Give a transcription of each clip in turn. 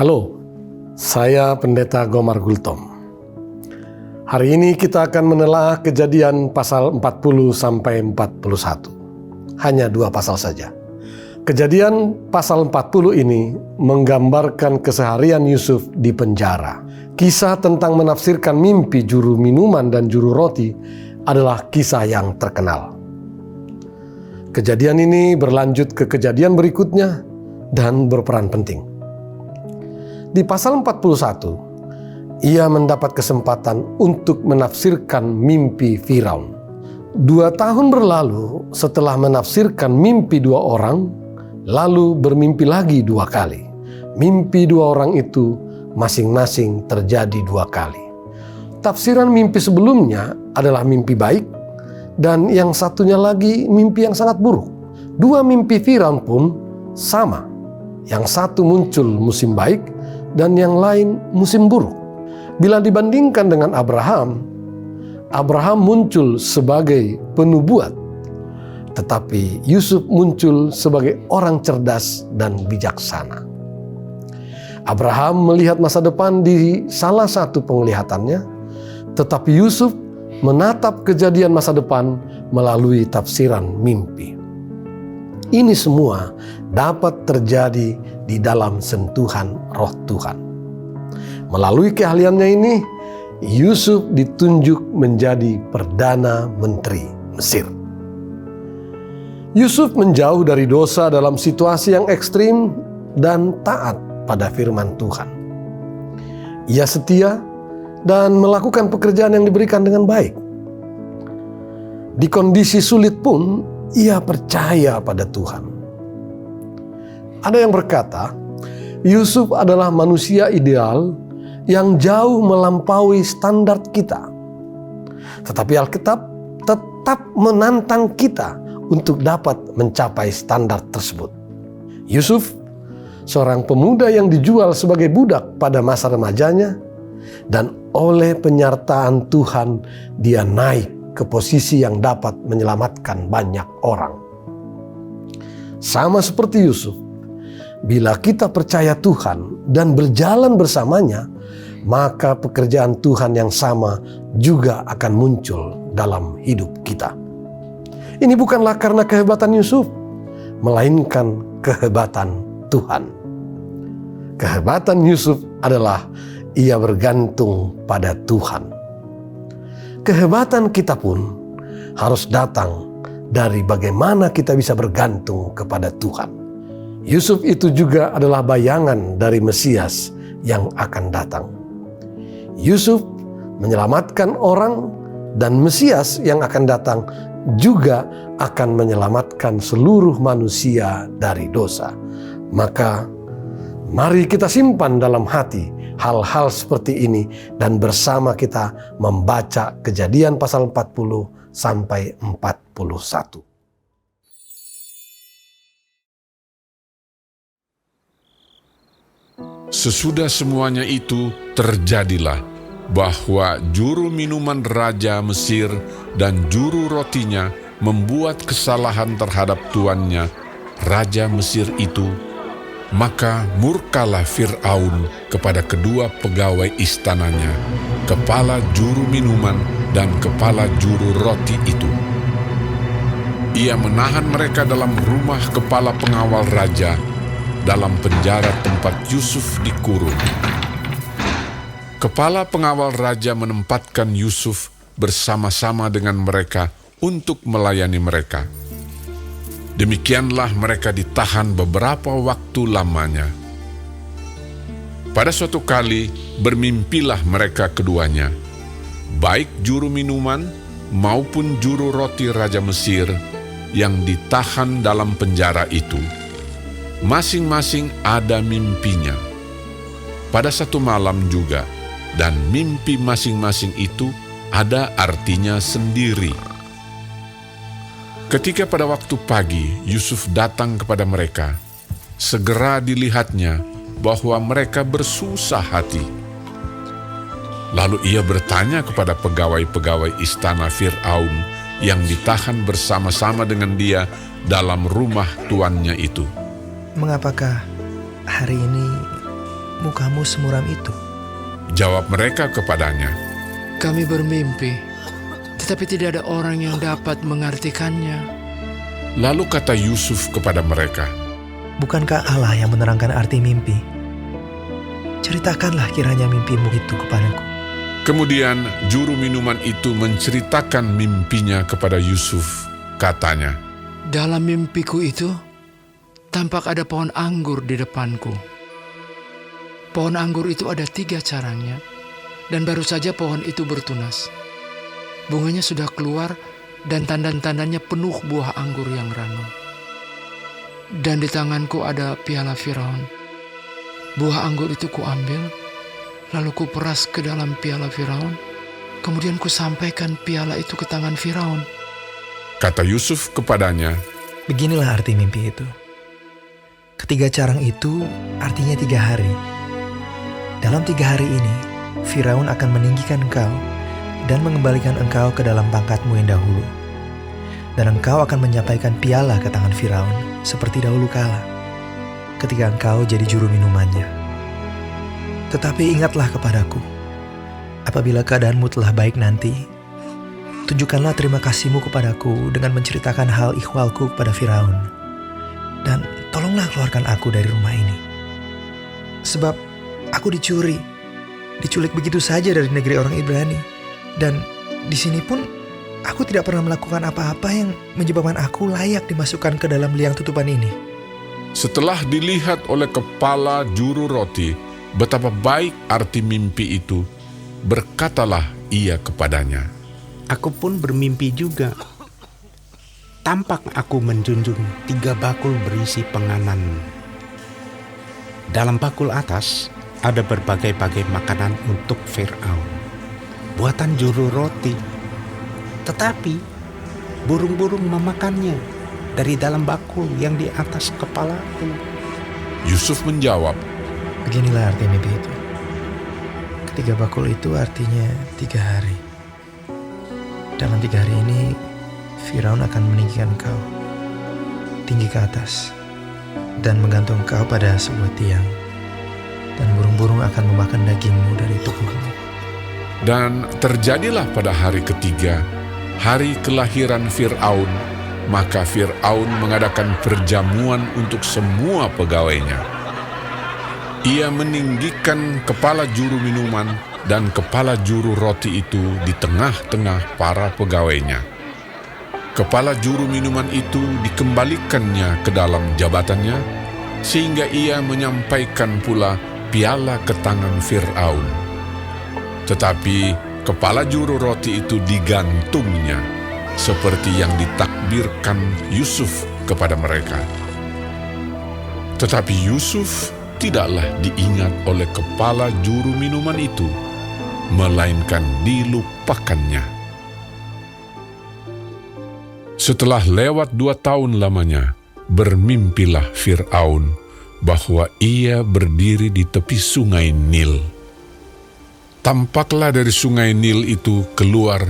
Halo, saya Pendeta Gomar Gultom. Hari ini kita akan menelaah Kejadian pasal 40 sampai 41. Hanya 2 pasal saja. Kejadian pasal 40 ini menggambarkan keseharian Yusuf di penjara. Kisah tentang menafsirkan mimpi juru minuman dan juru roti adalah kisah yang terkenal. Kejadian ini berlanjut ke kejadian berikutnya dan berperan penting. Di pasal 41, ia mendapat kesempatan untuk menafsirkan mimpi Firaun. 2 tahun berlalu setelah menafsirkan mimpi 2 orang, lalu bermimpi lagi 2 kali. Mimpi 2 orang itu masing-masing terjadi 2 kali. Tafsiran mimpi sebelumnya adalah mimpi baik, dan yang satunya lagi mimpi yang sangat buruk. 2 mimpi Firaun pun sama. Yang satu muncul musim baik, dan yang lain musim buruk. Bila dibandingkan dengan Abraham muncul sebagai penubuat, tetapi Yusuf muncul sebagai orang cerdas dan bijaksana. Abraham melihat masa depan di salah satu penglihatannya, tetapi Yusuf menatap kejadian masa depan melalui tafsiran mimpi. Ini semua dapat terjadi di dalam sentuhan Roh Tuhan. Melalui keahliannya ini, Yusuf ditunjuk menjadi Perdana Menteri Mesir. Yusuf menjauh dari dosa dalam situasi yang ekstrim dan taat pada firman Tuhan. Ia setia dan melakukan pekerjaan yang diberikan dengan baik. Di kondisi sulit pun, ia percaya pada Tuhan. Ada yang berkata, Yusuf adalah manusia ideal yang jauh melampaui standar kita. Tetapi Alkitab tetap menantang kita untuk dapat mencapai standar tersebut. Yusuf, seorang pemuda yang dijual sebagai budak pada masa remajanya, dan oleh penyertaan Tuhan dia naik ke posisi yang dapat menyelamatkan banyak orang. Sama seperti Yusuf, bila kita percaya Tuhan dan berjalan bersamanya, maka pekerjaan Tuhan yang sama juga akan muncul dalam hidup kita. Ini bukanlah karena kehebatan Yusuf, melainkan kehebatan Tuhan. Kehebatan Yusuf adalah ia bergantung pada Tuhan. Kehebatan kita pun harus datang dari bagaimana kita bisa bergantung kepada Tuhan. Yusuf itu juga adalah bayangan dari Mesias yang akan datang. Yusuf menyelamatkan orang, dan Mesias yang akan datang juga akan menyelamatkan seluruh manusia dari dosa. Maka mari kita simpan dalam hati hal-hal seperti ini dan bersama kita membaca Kejadian pasal 40 sampai 41. Sesudah semuanya itu terjadilah bahwa juru minuman Raja Mesir dan juru rotinya membuat kesalahan terhadap tuannya, Raja Mesir itu. Maka murkalah Fir'aun kepada kedua pegawai istananya, kepala juru minuman dan kepala juru roti itu. Ia menahan mereka dalam rumah kepala pengawal raja, dalam penjara tempat Yusuf dikurung. Kepala pengawal raja menempatkan Yusuf bersama-sama dengan mereka untuk melayani mereka. Demikianlah mereka ditahan beberapa waktu lamanya. Pada suatu kali bermimpilah mereka keduanya, baik juru minuman maupun juru roti Raja Mesir yang ditahan dalam penjara itu. Masing-masing ada mimpinya pada satu malam juga, dan mimpi masing-masing itu ada artinya sendiri. Ketika pada waktu pagi Yusuf datang kepada mereka, segera dilihatnya bahwa mereka bersusah hati. Lalu ia bertanya kepada pegawai-pegawai istana Fir'aun yang ditahan bersama-sama dengan dia dalam rumah tuannya itu, "Mengapakah hari ini mukamu semuram itu?" Jawab mereka kepadanya, Kami bermimpi, tetapi tidak ada orang yang dapat mengartikannya. lalu kata Yusuf kepada mereka, "Bukankah Allah yang menerangkan arti mimpi? Ceritakanlah kiranya mimpimu itu kepadaku." Kemudian juru minuman itu menceritakan mimpinya kepada Yusuf. Katanya, Dalam mimpiku itu, tampak ada pohon anggur di depanku. Pohon anggur itu ada 3 carangnya, dan baru saja pohon itu bertunas. Bunganya sudah keluar, dan tandan-tandannya penuh buah anggur yang ranum. Dan di tanganku ada piala Firaun. Buah anggur itu kuambil, lalu kuperas ke dalam piala Firaun. Kemudian kusampaikan piala itu ke tangan Firaun. kata Yusuf kepadanya, Beginilah arti mimpi itu. Ketiga carang itu artinya 3 hari. Dalam 3 hari ini, Firaun akan meninggikan engkau dan mengembalikan engkau ke dalam pangkatmu yang dahulu. Dan engkau akan menyampaikan piala ke tangan Firaun seperti dahulu kala, ketika engkau jadi juru minumannya. Tetapi ingatlah kepadaku, apabila keadaanmu telah baik nanti, tunjukkanlah terima kasihmu kepadaku dengan menceritakan hal ikhwalku kepada Firaun. Dan tolonglah keluarkan aku dari rumah ini. Sebab aku diculik begitu saja dari negeri orang Ibrani. Dan di sini pun aku tidak pernah melakukan apa-apa yang menyebabkan aku layak dimasukkan ke dalam liang tutupan ini. Setelah dilihat oleh kepala juru roti betapa baik arti mimpi itu, berkatalah ia kepadanya, Aku pun bermimpi juga. Tampak aku menjunjung 3 bakul berisi penganan. Dalam bakul atas ada berbagai-bagai makanan untuk Firaun, buatan juru roti. Tetapi burung-burung memakannya dari dalam bakul yang di atas kepalaku. Yusuf menjawab, Beginilah arti mimpi itu. Ketiga bakul itu artinya 3 hari. Dalam 3 hari ini, Firaun akan meninggikan kau tinggi ke atas dan menggantung kau pada sebuah tiang. Dan burung-burung akan memakan dagingmu dari tubuhmu. Dan terjadilah pada hari ketiga, hari kelahiran Fir'aun, maka Fir'aun mengadakan perjamuan untuk semua pegawainya. Ia meninggikan kepala juru minuman dan kepala juru roti itu di tengah-tengah para pegawainya. Kepala juru minuman itu dikembalikannya ke dalam jabatannya, sehingga ia menyampaikan pula piala ke tangan Fir'aun. Tetapi kepala juru roti itu digantungnya, seperti yang ditakbirkan Yusuf kepada mereka. Tetapi Yusuf tidaklah diingat oleh kepala juru minuman itu, melainkan dilupakannya. Setelah lewat 2 tahun lamanya, bermimpilah Fir'aun bahwa ia berdiri di tepi sungai Nil. Tampaklah dari sungai Nil itu keluar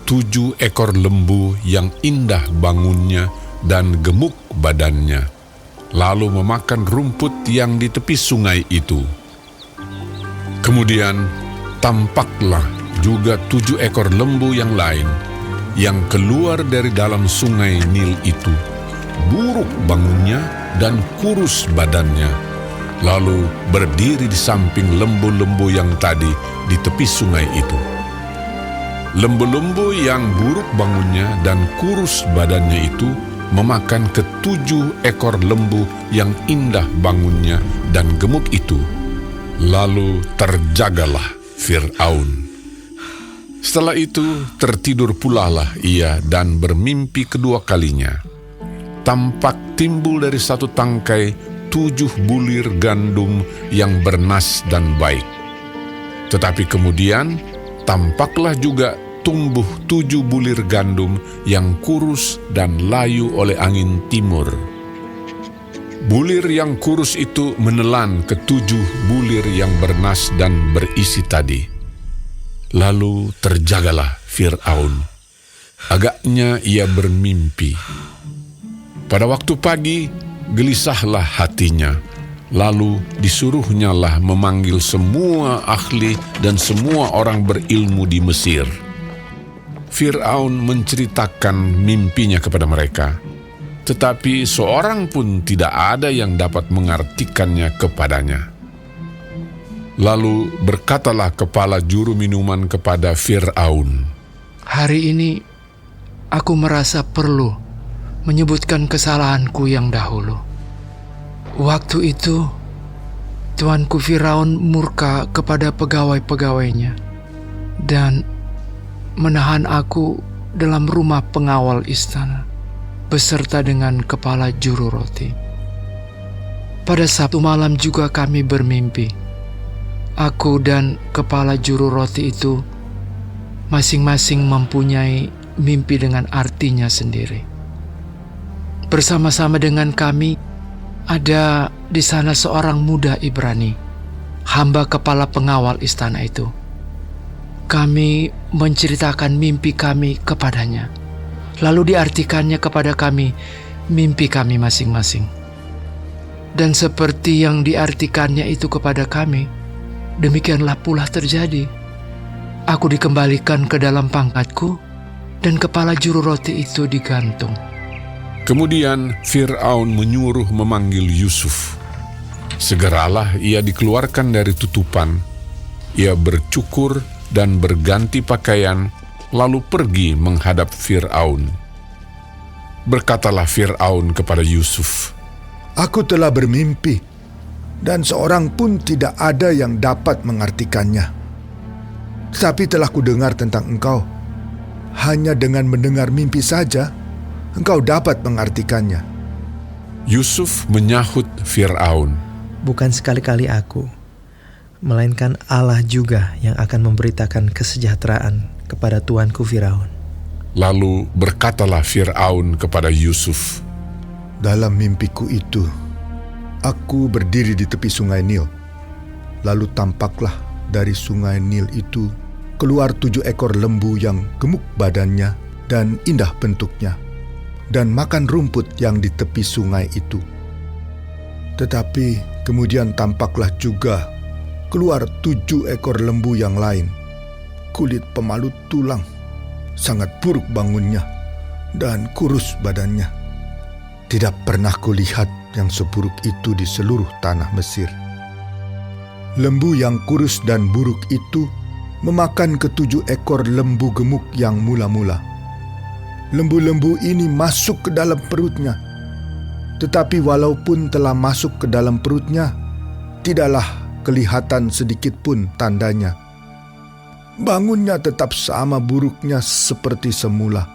7 ekor lembu yang indah bangunnya dan gemuk badannya, lalu memakan rumput yang di tepi sungai itu. Kemudian tampaklah juga 7 ekor lembu yang lain yang keluar dari dalam sungai Nil itu, buruk bangunnya dan kurus badannya, lalu berdiri di samping lembu-lembu yang tadi di tepi sungai itu. Lembu-lembu yang buruk bangunnya dan kurus badannya itu memakan ke-7 ekor lembu yang indah bangunnya dan gemuk itu. Lalu terjagalah Fir'aun. Setelah itu tertidur pulalah ia dan bermimpi kedua kalinya. Tampak timbul dari satu tangkai 7 bulir gandum yang bernas dan baik. Tetapi kemudian tampaklah juga tumbuh 7 bulir gandum yang kurus dan layu oleh angin timur. Bulir yang kurus itu menelan ke-7 bulir yang bernas dan berisi tadi. Lalu terjagalah Fir'aun. Agaknya ia bermimpi. Pada waktu pagi, gelisahlah hatinya, Lalu disuruhnyalah memanggil semua ahli dan semua orang berilmu di Mesir. Fir'aun menceritakan mimpinya kepada mereka, tetapi seorang pun tidak ada yang dapat mengartikannya kepadanya. Lalu berkatalah kepala juru minuman kepada Fir'aun, Hari ini aku merasa perlu menyebutkan kesalahanku yang dahulu. Waktu itu, tuanku Firaun murka kepada pegawai-pegawainya dan menahan aku dalam rumah pengawal istana beserta dengan kepala juru roti. Pada Sabtu malam juga kami bermimpi. Aku dan kepala juru roti itu masing-masing mempunyai mimpi dengan artinya sendiri. Bersama-sama dengan kami ada di sana seorang muda Ibrani, hamba kepala pengawal istana itu. Kami menceritakan mimpi kami kepadanya, lalu diartikannya kepada kami mimpi kami masing-masing. Dan seperti yang diartikannya itu kepada kami, demikianlah pula terjadi. Aku dikembalikan ke dalam pangkatku, dan kepala juru roti itu digantung. Kemudian Fir'aun menyuruh memanggil Yusuf. Segeralah ia dikeluarkan dari tutupan. Ia bercukur dan berganti pakaian, lalu pergi menghadap Fir'aun. Berkatalah Fir'aun kepada Yusuf, Aku telah bermimpi, dan seorang pun tidak ada yang dapat mengartikannya. Tetapi telah kudengar tentang engkau. Hanya dengan mendengar mimpi saja, engkau dapat mengartikannya. Yusuf menyahut Fir'aun, Bukan sekali-kali aku, melainkan Allah juga yang akan memberitakan kesejahteraan kepada tuanku Firaun. Lalu berkatalah Fir'aun kepada Yusuf, Dalam mimpiku itu, aku berdiri di tepi sungai Nil. Lalu tampaklah dari sungai Nil itu keluar 7 ekor lembu yang gemuk badannya dan indah bentuknya, dan makan rumput yang di tepi sungai itu. Tetapi kemudian tampaklah juga keluar 7 ekor lembu yang lain, kulit pemalut tulang, sangat buruk bangunnya, dan kurus badannya. Tidak pernah kulihat yang seburuk itu di seluruh tanah Mesir. Lembu yang kurus dan buruk itu memakan ke-7 ekor lembu gemuk yang mula-mula. Lembu-lembu ini masuk ke dalam perutnya. Tetapi walaupun telah masuk ke dalam perutnya, tidaklah kelihatan sedikit pun tandanya. Bangunnya tetap sama buruknya seperti semula.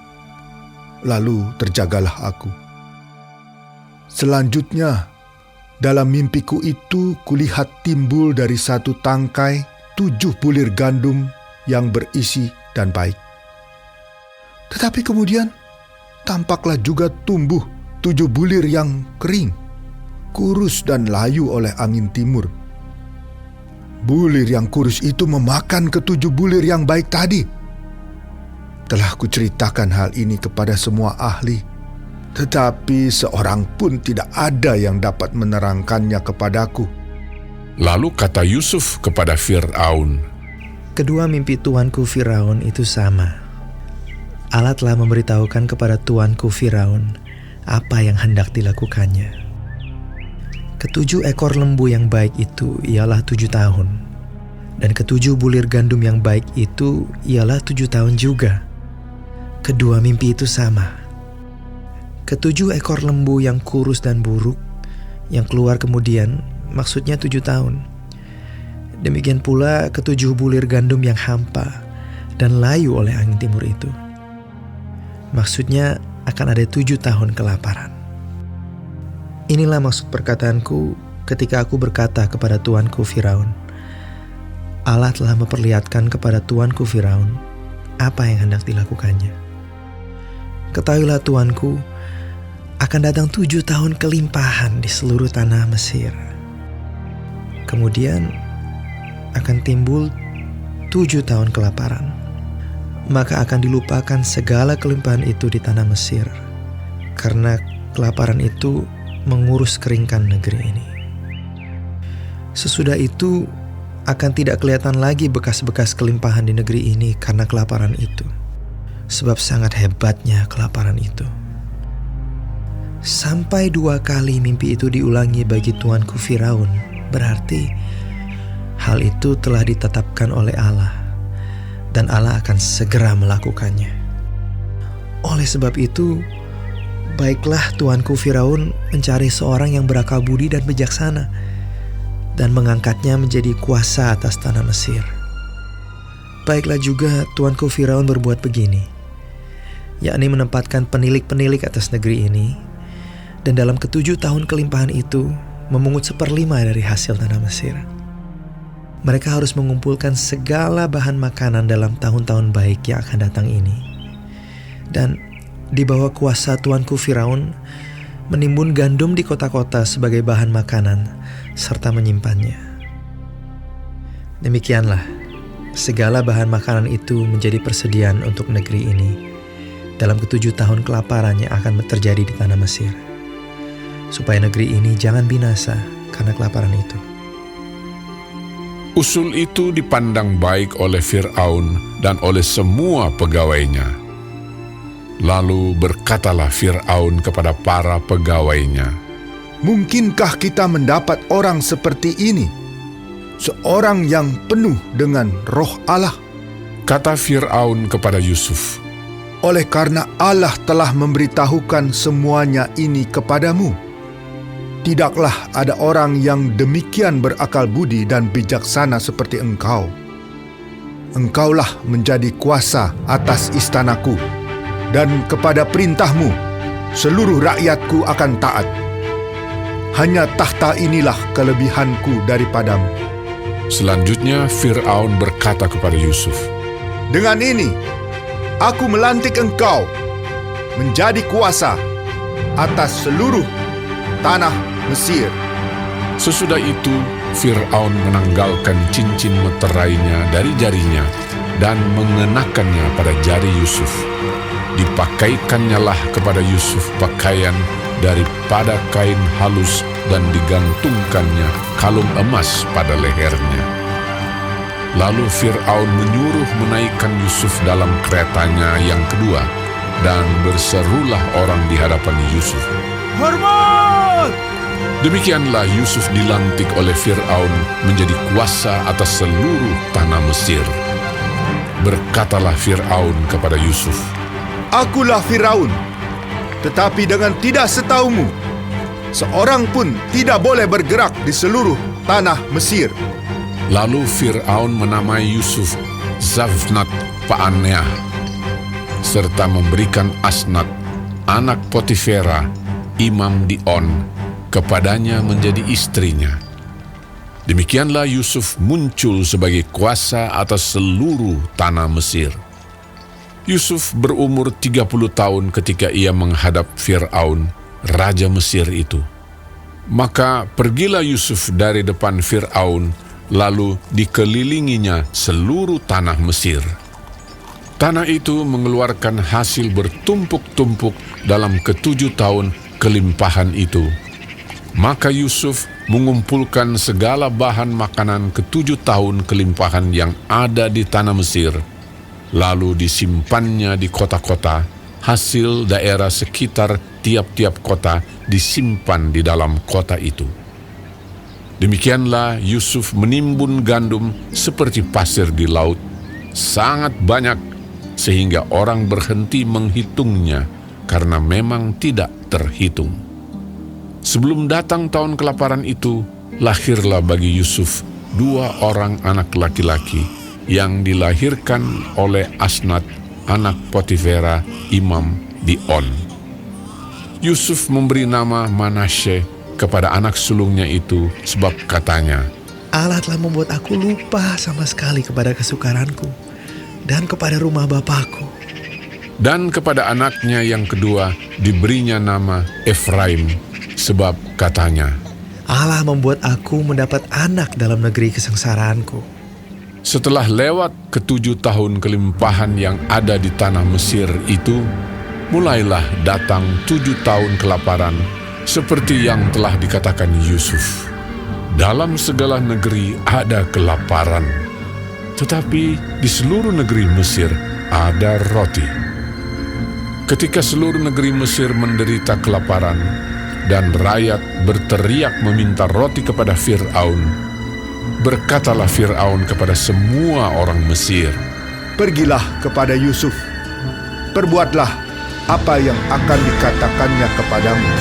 Lalu terjagalah aku. Selanjutnya, dalam mimpiku itu kulihat timbul dari satu tangkai 7 bulir gandum yang berisi dan baik. Tetapi kemudian tampaklah juga tumbuh 7 bulir yang kering, kurus dan layu oleh angin timur. Bulir yang kurus itu memakan ke-7 bulir yang baik tadi. Telah kuceritakan hal ini kepada semua ahli, tetapi seorang pun tidak ada yang dapat menerangkannya kepadaku. Lalu kata Yusuf kepada Fir'aun, Kedua mimpi tuanku Firaun itu sama. Allah telah memberitahukan kepada tuanku Firaun apa yang hendak dilakukannya. Ke-7 ekor lembu yang baik itu ialah 7 tahun, dan ke-7 bulir gandum yang baik itu ialah 7 tahun juga. Kedua mimpi itu sama. Ke-7 ekor lembu yang kurus dan buruk, yang keluar kemudian, maksudnya 7 tahun. Demikian pula ke-7 bulir gandum yang hampa dan layu oleh angin timur itu. Maksudnya akan ada 7 tahun kelaparan. Inilah maksud perkataanku ketika aku berkata kepada tuanku Firaun, Allah telah memperlihatkan kepada tuanku Firaun apa yang hendak dilakukannya. Ketahuilah tuanku, akan datang 7 tahun kelimpahan di seluruh tanah Mesir. Kemudian akan timbul 7 tahun kelaparan. Maka akan dilupakan segala kelimpahan itu di tanah Mesir, karena kelaparan itu mengurus keringkan negeri ini. Sesudah itu akan tidak kelihatan lagi bekas-bekas kelimpahan di negeri ini karena kelaparan itu. Sebab sangat hebatnya kelaparan itu. Sampai 2 kali mimpi itu diulangi bagi tuanku Firaun, berarti hal itu telah ditetapkan oleh Allah dan Allah akan segera melakukannya. Oleh sebab itu, baiklah tuanku Firaun mencari seorang yang berakal budi dan bijaksana dan mengangkatnya menjadi kuasa atas tanah Mesir. Baiklah juga tuanku Firaun berbuat begini, yakni menempatkan penilik-penilik atas negeri ini, dan dalam ke-7 tahun kelimpahan itu memungut 1/5 dari hasil tanah Mesir. Mereka harus mengumpulkan segala bahan makanan dalam tahun-tahun baik yang akan datang ini. Dan di bawah kuasa tuanku Firaun menimbun gandum di kota-kota sebagai bahan makanan serta menyimpannya. Demikianlah segala bahan makanan itu menjadi persediaan untuk negeri ini dalam ke-7 tahun kelaparan yang akan terjadi di tanah Mesir, supaya negeri ini jangan binasa karena kelaparan itu. Usul itu dipandang baik oleh Fir'aun dan oleh semua pegawainya. Lalu berkatalah Fir'aun kepada para pegawainya, Mungkinkah kita mendapat orang seperti ini? Seorang yang penuh dengan roh Allah. kata Fir'aun kepada Yusuf, Oleh karena Allah telah memberitahukan semuanya ini kepadamu. Tidaklah ada orang yang demikian berakal budi dan bijaksana seperti engkau. Engkaulah menjadi kuasa atas istanaku, dan kepada perintahmu seluruh rakyatku akan taat. Hanya tahta inilah kelebihanku daripadamu. Selanjutnya Fir'aun berkata kepada Yusuf, Dengan ini, aku melantik engkau menjadi kuasa atas seluruh tanah Mesir. Sesudah itu Fir'aun menanggalkan cincin meterainya dari jarinya dan mengenakannya pada jari Yusuf. Dipakaikannya lah kepada Yusuf pakaian daripada kain halus dan digantungkannya kalung emas pada lehernya. Lalu Fir'aun menyuruh menaikkan Yusuf dalam keretanya yang kedua, dan berserulah orang di hadapan Yusuf, Hormat! Demikianlah Yusuf dilantik oleh Fir'aun menjadi kuasa atas seluruh tanah Mesir. Berkatalah Fir'aun kepada Yusuf, Akulah Firaun, tetapi dengan tidak setaumu, seorang pun tidak boleh bergerak di seluruh tanah Mesir. Lalu Fir'aun menamai Yusuf Zavnat Pa'aneah, serta memberikan Asnat, anak Potifera, imam di On, kepadanya menjadi istrinya. Demikianlah Yusuf muncul sebagai kuasa atas seluruh tanah Mesir. Yusuf berumur 30 tahun ketika ia menghadap Fir'aun, raja Mesir itu. Maka pergilah Yusuf dari depan Fir'aun, lalu dikelilinginya seluruh tanah Mesir. Tanah itu mengeluarkan hasil bertumpuk-tumpuk dalam ke-7 tahun kelimpahan itu. Maka Yusuf mengumpulkan segala bahan makanan ke-7 tahun kelimpahan yang ada di tanah Mesir, lalu disimpannya di kota-kota. Hasil daerah sekitar tiap-tiap kota disimpan di dalam kota itu. Demikianlah Yusuf menimbun gandum seperti pasir di laut, sangat banyak, sehingga orang berhenti menghitungnya karena memang tidak terhitung. Sebelum datang tahun kelaparan itu, lahirlah bagi Yusuf 2 orang anak laki-laki yang dilahirkan oleh Asnat, anak Potifera, imam di On. Yusuf memberi nama Manasye kepada anak sulungnya itu, sebab katanya, Allah telah membuat aku lupa sama sekali kepada kesukaranku dan kepada rumah bapakku. dan kepada anaknya yang kedua diberinya nama Efraim, sebab katanya, Allah membuat aku mendapat anak dalam negeri kesengsaraanku. setelah lewat ke-7 tahun kelimpahan yang ada di tanah Mesir itu, mulailah datang 7 tahun kelaparan, seperti yang telah dikatakan Yusuf. dalam segala negeri ada kelaparan, tetapi di seluruh negeri Mesir ada roti. Ketika seluruh negeri Mesir menderita kelaparan dan rakyat berteriak meminta roti kepada Fir'aun, berkatalah Fir'aun kepada semua orang Mesir, Pergilah kepada Yusuf, perbuatlah apa yang akan dikatakannya kepadamu.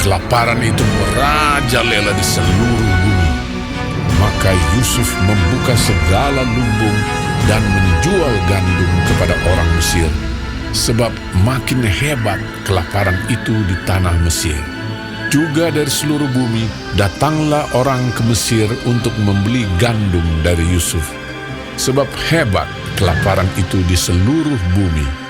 kelaparan itu merajalela di seluruh bumi. Maka Yusuf membuka segala lumbung dan menjual gandum kepada orang Mesir, sebab makin hebat kelaparan itu di tanah Mesir. Juga dari seluruh bumi datanglah orang ke Mesir untuk membeli gandum dari Yusuf, sebab hebat kelaparan itu di seluruh bumi.